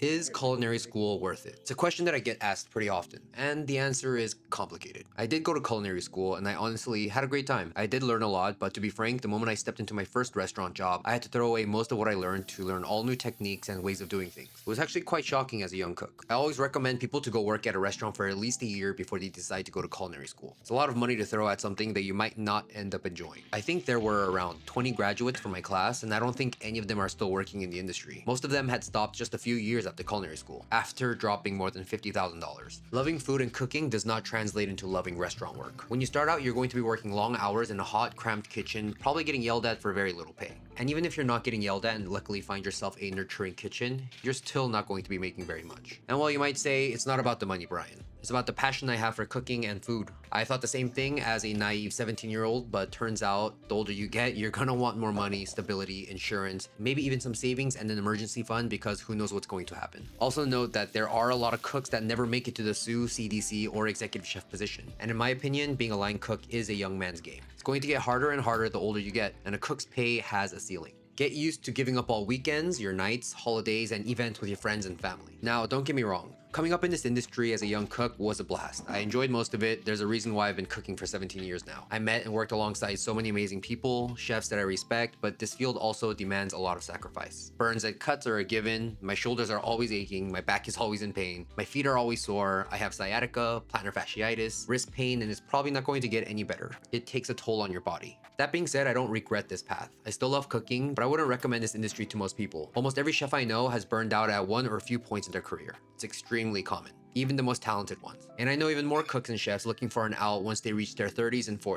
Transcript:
Is culinary school worth it? It's a question that I get asked pretty often, and the answer is complicated. I did go to culinary school, and I honestly had a great time. I did learn a lot, but to be frank, the moment I stepped into my first restaurant job, I had to throw away most of what I learned to learn all new techniques and ways of doing things. It was actually quite shocking as a young cook. I always recommend people to go work at a restaurant for at least a year before they decide to go to culinary school. It's a lot of money to throw at something that you might not end up enjoying. I think there were around 20 graduates from my class, and I don't think any of them are still working in the industry. Most of them had stopped just a few years after culinary school, after dropping more than $50,000. Loving food and cooking does not translate into loving restaurant work. When you start out, you're going to be working long hours in a hot, cramped kitchen, probably getting yelled at for very little pay. And even if you're not getting yelled at and luckily find yourself a nurturing kitchen, you're still not going to be making very much. And while you might say, it's not about the money, Brian. It's about the passion I have for cooking and food. I thought the same thing as a naive 17-year-old, but turns out the older you get, you're gonna want more money, stability, insurance, maybe even some savings and an emergency fund because who knows what's going to happen. Also note that there are a lot of cooks that never make it to the sous, CDC, or executive chef position. And in my opinion, being a line cook is a young man's game. It's going to get harder and harder the older you get, and a cook's pay has a ceiling. Get used to giving up all weekends, your nights, holidays, and events with your friends and family. Now, don't get me wrong. Coming up in this industry as a young cook was a blast. I enjoyed most of it. There's a reason why I've been cooking for 17 years now. I met and worked alongside so many amazing people, chefs that I respect, but this field also demands a lot of sacrifice. Burns and cuts are a given. My shoulders are always aching. My back is always in pain. My feet are always sore. I have sciatica, plantar fasciitis, wrist pain, and it's probably not going to get any better. It takes a toll on your body. That being said, I don't regret this path. I still love cooking, but I wouldn't recommend this industry to most people. Almost every chef I know has burned out at one or a few points in their career. It's extremely common, even the most talented ones. And I know even more cooks and chefs looking for an out once they reach their 30s and 40s.